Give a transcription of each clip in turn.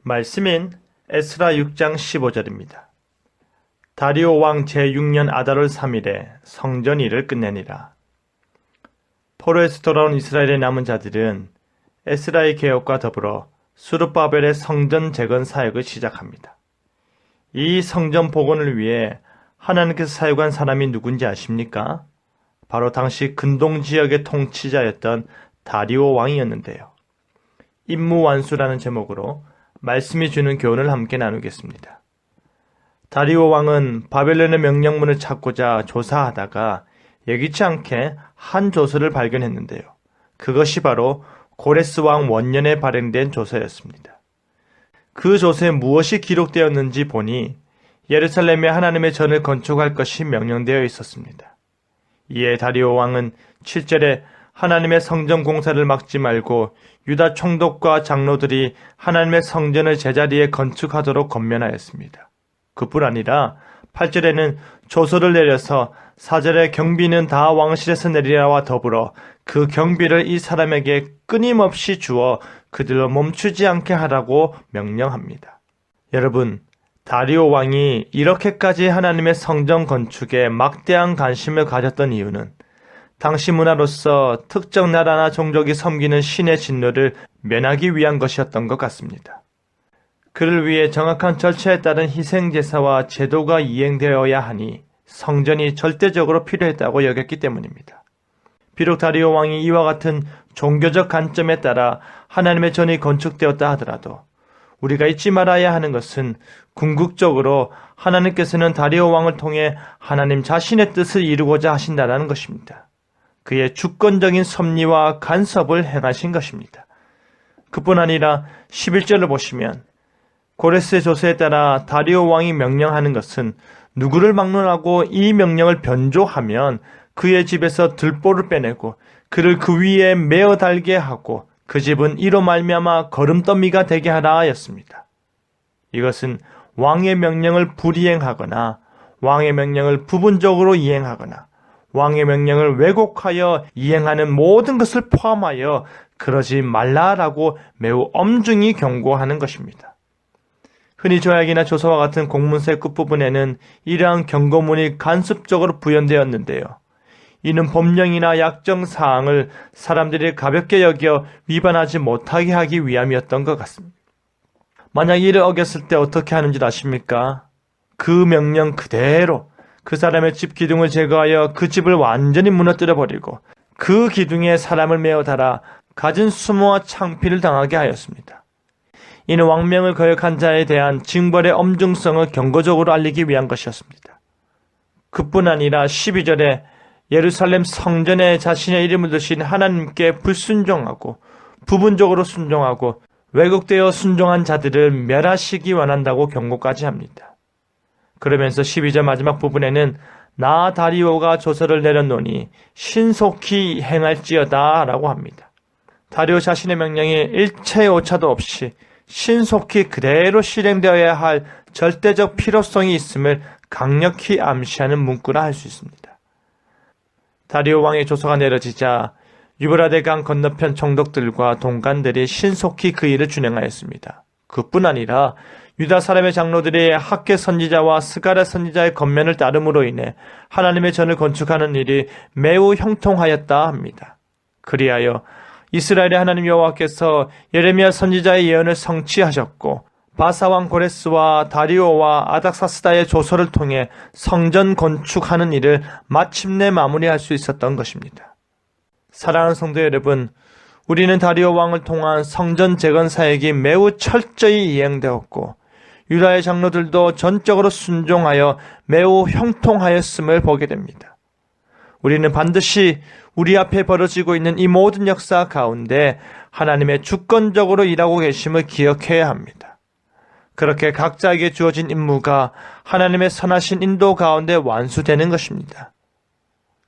말씀인 에스라 6장 15절입니다. 다리오 왕 제6년 아달월 3일에 성전 일을 끝내니라. 포로에서 돌아온 이스라엘의 남은 자들은 에스라의 개혁과 더불어 스룹바벨의 성전 재건 사역을 시작합니다. 이 성전 복원을 위해 하나님께서 사용한 사람이 누군지 아십니까? 바로 당시 근동 지역의 통치자였던 다리오 왕이었는데요. 임무완수라는 제목으로 말씀이 주는 교훈을 함께 나누겠습니다. 다리오 왕은 바벨론의 명령문을 찾고자 조사하다가 예기치 않게 한 조서를 발견했는데요. 그것이 바로 고레스 왕 원년에 발행된 조서였습니다. 그 조서에 무엇이 기록되었는지 보니 예루살렘에 하나님의 전을 건축할 것이 명령되어 있었습니다. 이에 다리오 왕은 7절에 하나님의 성전 공사를 막지 말고 유다 총독과 장로들이 하나님의 성전을 제자리에 건축하도록 권면하였습니다. 그뿐 아니라 8절에는 조서를 내려서 4절에 경비는 다 왕실에서 내리라와 더불어 그 경비를 이 사람에게 끊임없이 주어 그들로 멈추지 않게 하라고 명령합니다. 여러분, 다리오 왕이 이렇게까지 하나님의 성전 건축에 막대한 관심을 가졌던 이유는 당시 문화로서 특정 나라나 종족이 섬기는 신의 진노를 면하기 위한 것이었던 것 같습니다. 그를 위해 정확한 절차에 따른 희생제사와 제도가 이행되어야 하니 성전이 절대적으로 필요했다고 여겼기 때문입니다. 비록 다리오 왕이 이와 같은 종교적 관점에 따라 하나님의 전이 건축되었다 하더라도 우리가 잊지 말아야 하는 것은 궁극적으로 하나님께서는 다리오 왕을 통해 하나님 자신의 뜻을 이루고자 하신다는 것입니다. 그의 주권적인 섭리와 간섭을 행하신 것입니다. 그뿐 아니라 11절을 보시면 고레스의 조서에 따라 다리오 왕이 명령하는 것은 누구를 막론하고 이 명령을 변조하면 그의 집에서 들보를 빼내고 그를 그 위에 메어 달게 하고 그 집은 이로 말미암아 거름더미가 되게 하라 하였습니다. 이것은 왕의 명령을 불이행하거나 왕의 명령을 부분적으로 이행하거나 왕의 명령을 왜곡하여 이행하는 모든 것을 포함하여 그러지 말라라고 매우 엄중히 경고하는 것입니다. 흔히 조약이나 조서와 같은 공문서의 끝부분에는 이러한 경고문이 간섭적으로 부연되었는데요. 이는 법령이나 약정사항을 사람들이 가볍게 여겨 위반하지 못하게 하기 위함이었던 것 같습니다. 만약 이를 어겼을 때 어떻게 하는 줄 아십니까? 그 명령 그대로 그 사람의 집 기둥을 제거하여 그 집을 완전히 무너뜨려버리고 그 기둥에 사람을 메어 달아 갖은 수모와 창피를 당하게 하였습니다. 이는 왕명을 거역한 자에 대한 징벌의 엄중성을 경고적으로 알리기 위한 것이었습니다. 그뿐 아니라 12절에 예루살렘 성전에 자신의 이름을 두신 하나님께 불순종하고 부분적으로 순종하고 왜곡되어 순종한 자들을 멸하시기 원한다고 경고까지 합니다. 그러면서 12절 마지막 부분에는 나 다리오가 조서를 내렸노니 신속히 행할지어다 라고 합니다. 다리오 자신의 명령이 일체의 오차도 없이 신속히 그대로 실행되어야 할 절대적 필요성이 있음을 강력히 암시하는 문구라 할 수 있습니다. 다리오 왕의 조서가 내려지자 유브라데 강 건너편 총독들과 동관들이 신속히 그 일을 준행하였습니다. 그뿐 아니라 유다 사람의 장로들이 학계 선지자와 스가랴 선지자의 권면을 따름으로 인해 하나님의 전을 건축하는 일이 매우 형통하였다 합니다. 그리하여 이스라엘의 하나님 여호와께서 예레미야 선지자의 예언을 성취하셨고 바사왕 고레스와 다리오와 아닥사스다의 조서를 통해 성전 건축하는 일을 마침내 마무리할 수 있었던 것입니다. 사랑하는 성도 여러분, 우리는 다리오 왕을 통한 성전 재건 사역이 매우 철저히 이행되었고 유다의 장로들도 전적으로 순종하여 매우 형통하였음을 보게 됩니다. 우리는 반드시 우리 앞에 벌어지고 있는 이 모든 역사 가운데 하나님의 주권적으로 일하고 계심을 기억해야 합니다. 그렇게 각자에게 주어진 임무가 하나님의 선하신 인도 가운데 완수되는 것입니다.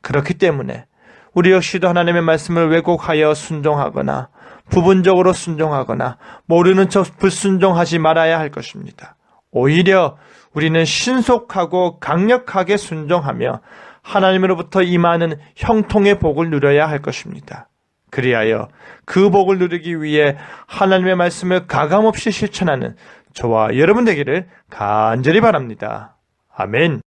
그렇기 때문에 우리 역시도 하나님의 말씀을 왜곡하여 순종하거나 부분적으로 순종하거나 모르는 척 불순종하지 말아야 할 것입니다. 오히려 우리는 신속하고 강력하게 순종하며 하나님으로부터 임하는 형통의 복을 누려야 할 것입니다. 그리하여 그 복을 누리기 위해 하나님의 말씀을 가감없이 실천하는 저와 여러분 되기를 간절히 바랍니다. 아멘.